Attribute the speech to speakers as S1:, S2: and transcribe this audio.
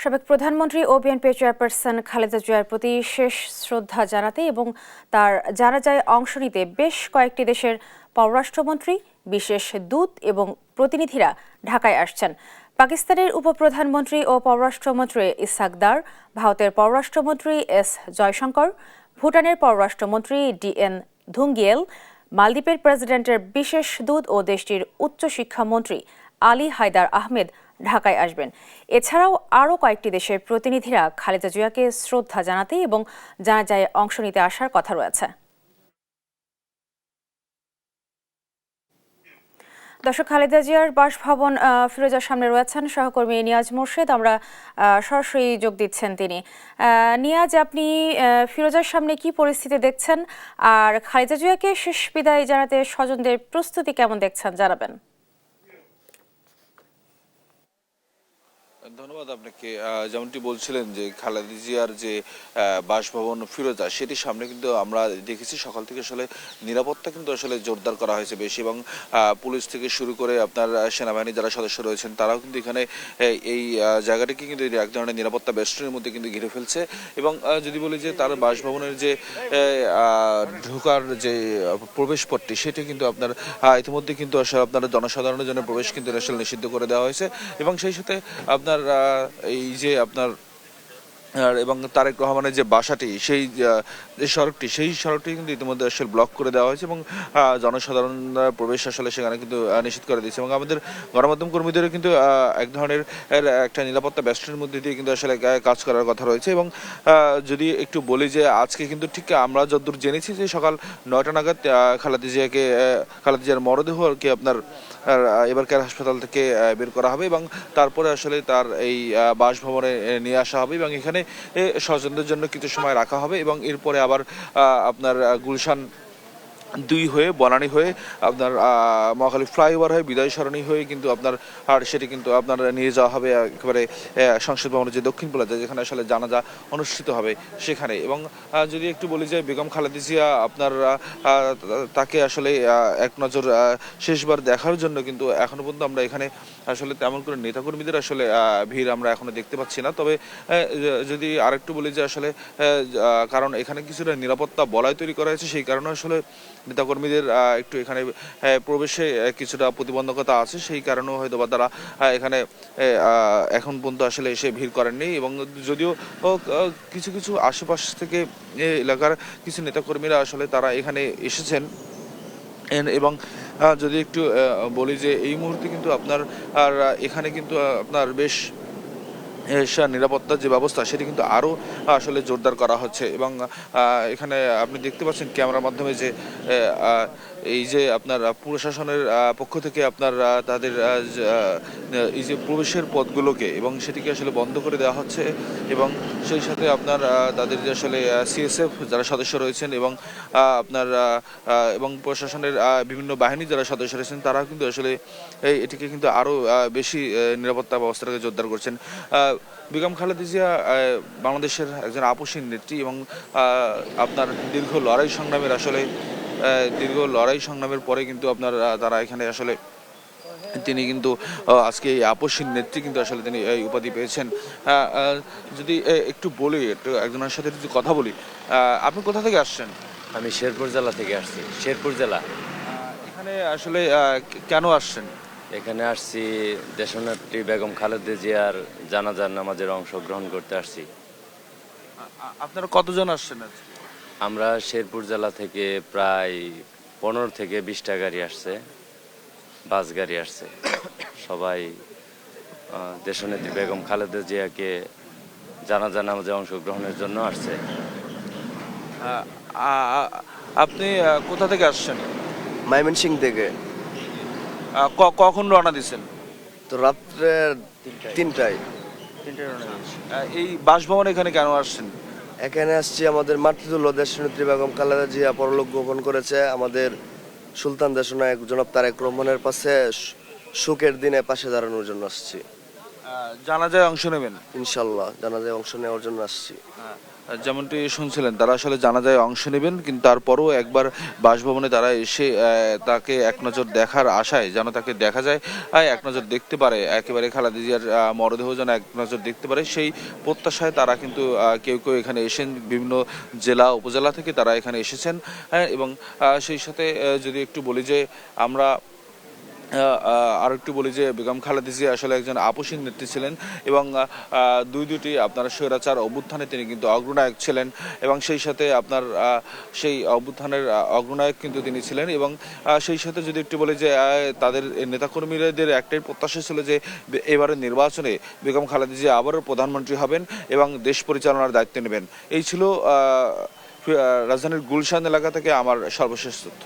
S1: সাবেক প্রধানমন্ত্রী ও BNP chairperson Khaleda জিয়ার প্রতি শেষ শ্রদ্ধা জানাতে এবং তার জানাজায় অংশ নিতে বেশ কয়েকটি দেশের পররাষ্ট্রমন্ত্রী, বিশেষ দূত এবং প্রতিনিধিরা ঢাকায় আসছেন। পাকিস্তানের উপপ্রধানমন্ত্রী ও পররাষ্ট্রমন্ত্রী ইসহাক দার, ভারতের পররাষ্ট্রমন্ত্রী এস জয়শঙ্কর, ভুটানের পররাষ্ট্রমন্ত্রী ডিএন ধুঙ্গিয়েল, মালদ্বীপের প্রেসিডেন্টের বিশেষ দূত ও দেশটির উচ্চশিক্ষামন্ত্রী আলী হায়দার আহমেদ ঢাকায় আসবেন। এছাড়াও আরও কয়েকটি দেশের প্রতিনিধিরা খালেদা জিয়াকে শ্রদ্ধা জানাতে এবং জানাজায় অংশ নিতে আসার কথা রয়েছে। দর্শক, খালেদা জিয়ার বাসভবন ফিরোজার সামনে রয়েছেন সহকর্মী নিয়াজ মোর্শেদ। আমরা সরাসরি যোগ দিচ্ছেন তিনি। নিয়াজ, আপনি ফিরোজার সামনে কি পরিস্থিতি দেখছেন, আর খালেদা জিয়াকে শেষ বিদায় জানাতে স্বজনদের প্রস্তুতি কেমন দেখছেন, জানাবেন।
S2: ধন্যবাদ আপনাকে। যেমনটি বলছিলেন যে খালেদা জিয়ার যে বাসভবন ফিরোজা, সেটির সামনে কিন্তু আমরা দেখেছি সকাল থেকে আসলে নিরাপত্তা কিন্তু আসলে জোরদার করা হয়েছে বেশি, এবং পুলিশ থেকে শুরু করে আপনার সেনাবাহিনীর যারা সদস্য রয়েছেন তারাও কিন্তু এখানে এই জায়গাটিকে কিন্তু এক ধরনের নিরাপত্তা বেষ্টনীর মধ্যে কিন্তু ঘিরে ফেলছে। এবং যদি বলি যে তার বাসভবনের যে ঢোকার যে প্রবেশ পথটি, সেটি কিন্তু আপনার ইতিমধ্যে কিন্তু আসলে আপনার জনসাধারণের জন্য প্রবেশ কিন্তু আসলে নিষিদ্ধ করে দেওয়া হয়েছে। এবং সেই সাথে আপনার এই যে আপনার এবং তারেক রহমানের যে বাসাটি, সেই যে সড়কটি কিন্তু ইতিমধ্যে আসলে ব্লক করে দেওয়া হয়েছে, এবং জনসাধারণ প্রবেশ আসলে সেখানে কিন্তু নিষিদ্ধ করে দিয়েছে। এবং আমাদের গণমাধ্যম কর্মীদেরও কিন্তু এক ধরনের একটা নিরাপত্তা বেষ্টনীর মধ্যে দিয়ে কিন্তু আসলে কাজ করার কথা রয়েছে। এবং যদি একটু বলি যে আজকে কিন্তু ঠিক আমরা যতদূর জেনেছি যে সকাল 9টা নাগাদ খালেদা জিয়ার মরদেহকে আপনার এবারকার হাসপাতাল থেকে বের করা হবে, এবং তারপরে আসলে তার এই বাসভবনে নিয়ে আসা হবে, এবং এখানে স্বজনদের জন্য কিছু সময় রাখা হবে। এবং এরপরে আবার আপনার গুলশান 2 হয়ে বনানী হয়ে আপনার মহাখালী ফ্লাইওভার হয়ে বিদায় সরণি হয়ে কিন্তু আপনার সেটি কিন্তু আপনার নিয়ে যাওয়া হবে একেবারে সংসদ ভবনের যে দক্ষিণ প্লাজা, যেখানে আসলে জানাজা অনুষ্ঠিত হবে সেখানে। এবং যদি একটু বলি যে বেগম খালেদা জিয়া আপনার তাকে আসলে এক নজর শেষবার দেখার জন্য কিন্তু এখনো পর্যন্ত আমরা এখানে আসলে তেমন করে নেতাকর্মীদের আসলে ভিড় আমরা এখনো দেখতে পাচ্ছি না। তবে যদি আরেকটু বলি যে আসলে কারণ এখানে কিছুটা নিরাপত্তা বলয় তৈরি করা হয়েছে, সেই কারণে আসলে নেতাকর্মীদের একটু এখানে প্রবেশে কিছুটা প্রতিবন্ধকতা আছে, সেই কারণেও হয়তো বা তারা এখানে এখন পর্যন্ত আসলে এসে ভিড় করেননি। এবং যদিও কিছু কিছু আশেপাশ থেকে এলাকার কিছু নেতাকর্মীরা আসলে তারা এখানে এসেছেন। এবং যদি একটু বলি যে এই মুহূর্তে কিন্তু আপনার এখানে কিন্তু আপনার বেশ নিরাপত্তার যে ব্যবস্থা, সেটি কিন্তু আরও আসলে জোরদার করা হচ্ছে। এবং এখানে আপনি দেখতে পাচ্ছেন ক্যামেরার মাধ্যমে যে এই যে আপনার প্রশাসনের পক্ষ থেকে আপনার তাদের এই যে প্রবেশের পথগুলোকে এবং সেটিকে আসলে বন্ধ করে দেওয়া হচ্ছে। এবং সেই সাথে আপনার তাদের যে আসলে সিএসএফ যারা সদস্য রয়েছেন এবং আপনার এবং প্রশাসনের বিভিন্ন বাহিনী যারা সদস্য রয়েছেন, তারাও কিন্তু আসলে এটিকে কিন্তু আরও বেশি নিরাপত্তা ব্যবস্থাটাকে জোরদার করছেন। বেগম খালেদা জিয়া বাংলাদেশের একজন আপসীন নেত্রী, এবং আপনার দীর্ঘ লড়াই সংগ্রামের পরে কিন্তু আপনার তারা এখানে আসলে তিনি কিন্তু আজকে এই আপসীন নেত্রী কিন্তু আসলে তিনি এই উপাধি পেয়েছেন। যদি একটু বলি, একজনের সাথে একটু কথা বলি, আপনি কোথা থেকে আসছেন?
S3: আমি শেরপুর জেলা থেকে আসছি। শেরপুর জেলা।
S2: এখানে আসলে কেন আসছেন?
S3: এখানে আসছি দেশনেত্রী বেগম খালেদা জিয়ার জানাজার নামাজের অংশগ্রহণ করতে আসছি।
S2: আপনারা কতজন আসছেন?
S3: আমরা শেরপুর জেলা থেকে প্রায় 15 থেকে 20টা গাড়ি আসছে, বাস গাড়ি আসছে। সবাই দেশনেত্রী বেগম খালেদা জিয়াকে জানাজার নামাজে অংশগ্রহণের জন্য আসছে।
S2: আপনি কোথা থেকে আসছেন?
S4: ময়মনসিংহ থেকে।
S2: কখন রওনা দিচ্ছেন?
S4: তো রাত্রে 3টায়।
S2: এই বাসভবন এখানে কেন আসছেন?
S4: এখানে আসছি আমাদের মাতৃতুল্য দেশনেত্রী বেগম খালেদা জিয়া পরলোক গমন করেছে। আমাদের সুলতান দেশনায়ক জনাব তারেক রহমানের পাশে শোকের দিনে পাশে দাঁড়ানোর জন্য আসছি।
S2: জানাজায় অংশ নেবেন?
S4: ইনশাল্লাহ জানাজায় অংশ নেওয়ার জন্য আসছি।
S2: যেমনটি শুনছিলেন তারা আসলে জানাজায় অংশ নেবেন, কিন্তু তারপরও একবার বাসভবনে তারা এসে তাকে এক নজর দেখার আশায়, যেন তাকে দেখা যায়, এক নজর দেখতে পারে, একেবারে খালেদা জিয়ার মরদেহ যেন এক নজর দেখতে পারে, সেই প্রত্যাশায় তারা কিন্তু কেউ কেউ এখানে এসেন, বিভিন্ন জেলা উপজেলা থেকে তারা এখানে এসেছেন। এবং সেই সাথে যদি একটু বলি যে আমরা আর একটু বলি যে বেগম খালেদা জিয়া আসলে একজন আপসীন নেত্রী ছিলেন, এবং দুটি আপনার স্বৈরাচার অভ্যুত্থানে তিনি কিন্তু অগ্রনায়ক ছিলেন, এবং সেই সাথে আপনার সেই অভ্যুত্থানের অগ্রনায়ক কিন্তু তিনি ছিলেন। এবং সেই সাথে যদি একটু বলি যে তাদের নেতাকর্মীদের একটাই প্রত্যাশা ছিল যে এবারের নির্বাচনে বেগম খালেদা জিয়া আবারও প্রধানমন্ত্রী হবেন এবং দেশ পরিচালনার দায়িত্ব নেবেন। এই ছিল রাজধানীর গুলশান এলাকা থেকে আমার সর্বশেষ তথ্য।